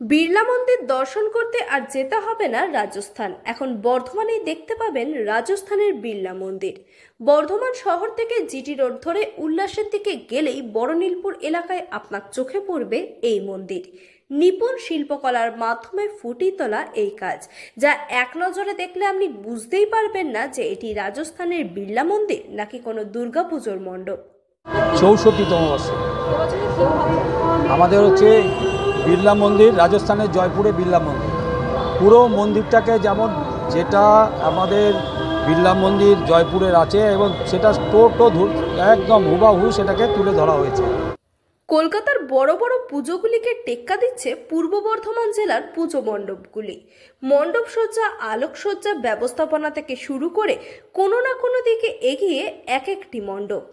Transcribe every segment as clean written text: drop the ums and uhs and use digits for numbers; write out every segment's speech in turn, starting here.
বিড়লা মন্দির দর্শন করতে আর যেতে হবে না রাজস্থান। এখন বর্ধমানেই দেখতে পাবেন রাজস্থানের বিড়লা মন্দির। বর্ধমান শহর থেকে জিটি রোড ধরে উল্লাসের দিকে গেলেই বড়নীলপুর এলাকায় আপনার চোখে পড়বে এই মন্দির। নিপুণ শিল্পকলার মাধ্যমে ফুটিয়ে তোলা এই কাজ, যা এক নজরে দেখলে আপনি বুঝতেই পারবেন না যে এটি রাজস্থানের বিড়লা মন্দির নাকি কোনো দুর্গাপুজোর মণ্ডপ। 64তম বর্ষ আমাদের হচ্ছে বিড়লা মন্দির, রাজস্থানের জয়পুরে বিড়লা মন্দির। পুরো মন্দিরটাকে যেমন যেটা আমাদের বিড়লা মন্দির জয়পুরের আছে এবং সেটা একদম হুবাহু সেটাকে তুলে ধরা হয়েছে। কলকাতার বড় বড় পুজোগুলিকে টেক্কা দিচ্ছে পূর্ব বর্ধমান জেলার পুজো মণ্ডপগুলি। মণ্ডপসজ্জা, আলোকসজ্জা ব্যবস্থাপনা থেকে শুরু করে কোনো না কোনো দিকে এগিয়ে এক একটি মণ্ডপ।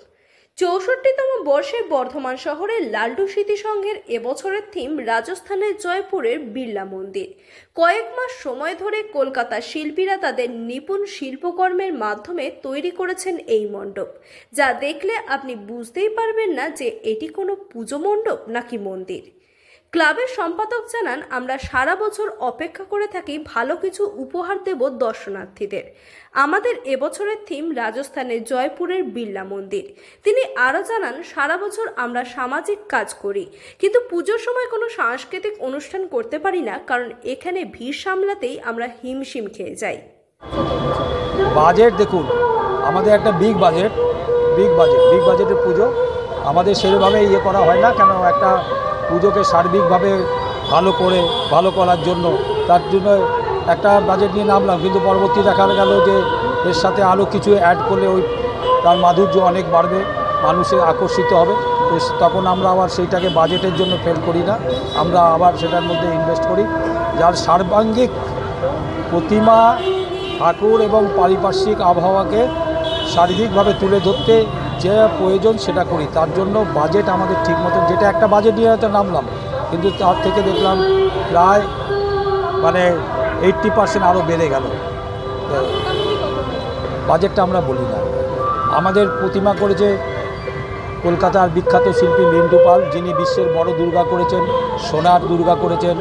64তম বর্ষে বর্ধমান শহরের লালটু স্মৃতি সংঘের এবছরের থিম রাজস্থানের জয়পুরের বিড়লা মন্দির। কয়েক মাস সময় ধরে কলকাতার শিল্পীরা তাদের নিপুণ শিল্পকর্মের মাধ্যমে তৈরি করেছেন এই মণ্ডপ, যা দেখলে আপনি বুঝতেই পারবেন না যে এটি কোনো পুজো মণ্ডপ নাকি মন্দির। ক্লাবের সম্পাদক জানান, আমরা সারা বছর অপেক্ষা করে থাকি ভালো কিছু উপহার দেব দর্শনার্থীদের। আমাদের এবছরের থিম রাজস্থানের জয়পুরের বিড়লা মন্দির। তিনি আরও জানান, সারা বছর আমরা সামাজিক কাজ করি, কিন্তু পুজোর সময় কোনো সাংস্কৃতিক অনুষ্ঠান করতে পারি না, কারণ এখানে ভিড় সামলাতেই আমরা হিমশিম খেয়ে যাই। বাজেট দেখুন, আমাদের একটা বিগ বাজেটের পুজো। আমাদের সেভাবে করা হয় না, কেন একটা পুজোকে সার্বিকভাবে ভালো করার জন্য তার জন্য একটা বাজেট নিয়ে নামলাম, কিন্তু পরবর্তী দেখা গেল যে এর সাথে আরও কিছু অ্যাড করলে তার মাধুর্য অনেক বাড়বে, মানুষের আকর্ষিত হবে। তো তখন আমরা আবার সেইটাকে বাজেটের জন্য ফেল করি না, আমরা আবার সেটার মধ্যে ইনভেস্ট করি, যার সার্বাঙ্গিক প্রতিমা, ঠাকুর এবং পারিপার্শ্বিক আবহাওয়াকে সার্বিকভাবে তুলে ধরতে যে প্রয়োজন সেটা করি। তার জন্য বাজেট আমাদের ঠিক মতো, যেটা একটা বাজেট নিয়ে হয়তো নামলাম, কিন্তু তার থেকে দেখলাম প্রায় 80% আরও বেড়ে গেল। বাজেটটা আমরা বলি না। আমাদের প্রতিমা করেছে কলকাতার বিখ্যাত শিল্পী মিন্টু পাল, যিনি বিশ্বের বড় দুর্গা করেছেন, সোনার দুর্গা করেছেন,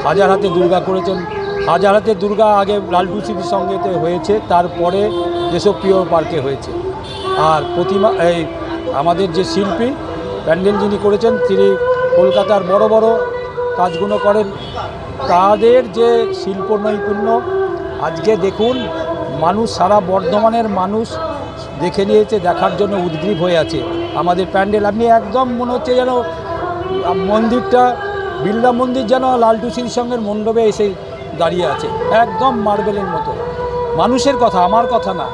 হাজার হাতে দুর্গা করেছেন। হাজার হাতে দুর্গা আগে লালটু স্মৃতির সঙ্গেতে হয়েছে, তারপরে দেশপ্রিয় পার্কে হয়েছে। আর প্রতিমা আমাদের যে শিল্পী প্যান্ডেল যিনি করেছেন, তিনি কলকাতার বড় বড় কাজগুলো করেন। তাদের যে শিল্প নৈপুণ্য আজকে দেখুন, সারা বর্ধমানের মানুষ দেখে নিয়েছে, দেখার জন্য উদ্গ্রীব হয়ে আছে আমাদের প্যান্ডেল। আপনি একদম মনে হচ্ছে যেন মন্দিরটা, বিড়লা মন্দির যেন লালটু স্মৃতির সঙ্গের মণ্ডপে এসে দাঁড়িয়ে আছে, একদম মার্বেলের মতো। মানুষের কথা, আমার কথা না।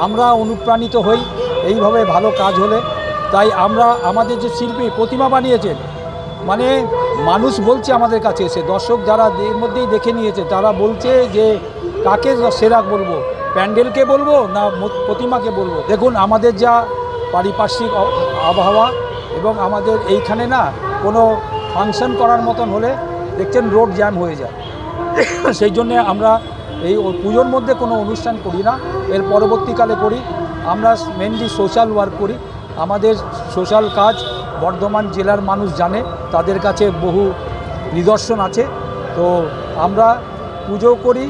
আমরা অনুপ্রাণিত হই এইভাবে ভালো কাজ হলে। তাই আমাদের যে শিল্পী প্রতিমা বানিয়েছেন, মানুষ বলছে আমাদের কাছে এসে, দর্শক যারা এর মধ্যেই দেখে নিয়েছে, তারা বলছে যে কাকে সেরা বলবো, প্যান্ডেলকে বলবো না প্রতিমাকে বলবো। দেখুন, আমাদের যা পারিপার্শ্বিক আবহাওয়া এবং আমাদের এইখানে না কোনো ফাংশন করার মতন হলে দেখছেন রোড জ্যাম হয়ে যায়। সেই জন্যে আমরা এই পুজোর মধ্যে কোনো অনুষ্ঠান করি না, এর পরবর্তীকালে করি। আমরা মেনলি সোশ্যাল ওয়ার্ক করি। আমাদের সোশ্যাল কাজ বর্ধমান জেলার মানুষ জানে, তাদের কাছে বহু নিদর্শন আছে। তো আমরা পুজো করি,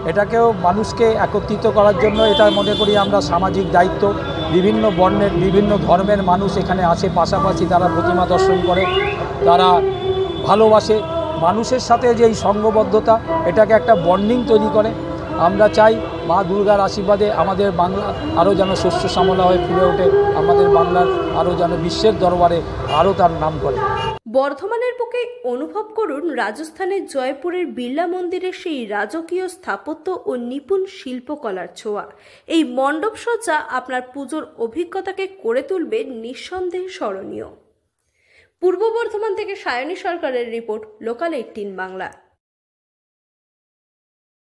এটাকেও মানুষকে একত্রিত করার জন্য। এটা মনে করি আমরা সামাজিক দায়িত্ব। বিভিন্ন বর্ণের, বিভিন্ন ধর্মের মানুষ এখানে আসে, পাশাপাশি তারা প্রতিমা দর্শন করে, তারা ভালোবাসে। মানুষের সাথে যে এই সঙ্গবদ্ধতা, এটাকে একটা বন্ডিং তৈরি করে। আমরা চাই মা দুর্গার আশীর্বাদে আমাদের বাংলা আরও যেন শস্য শ্যামলা হয়ে ফুলে ওঠে, আমাদের বাংলার আরও যেন বিশ্বের দরবারে আরও তার নাম করে। বর্ধমানের বুকে অনুভব করুন রাজস্থানের জয়পুরের বিড়লা মন্দিরের সেই রাজকীয় স্থাপত্য ও নিপুণ শিল্পকলার ছোঁয়া। এই মণ্ডপ সজ্জা আপনার পুজোর অভিজ্ঞতাকে করে তুলবে নিঃসন্দেহে স্মরণীয়। পূর্ব বর্ধমান থেকে সায়নী সরকারের রিপোর্ট, লোকাল 18 বাংলা।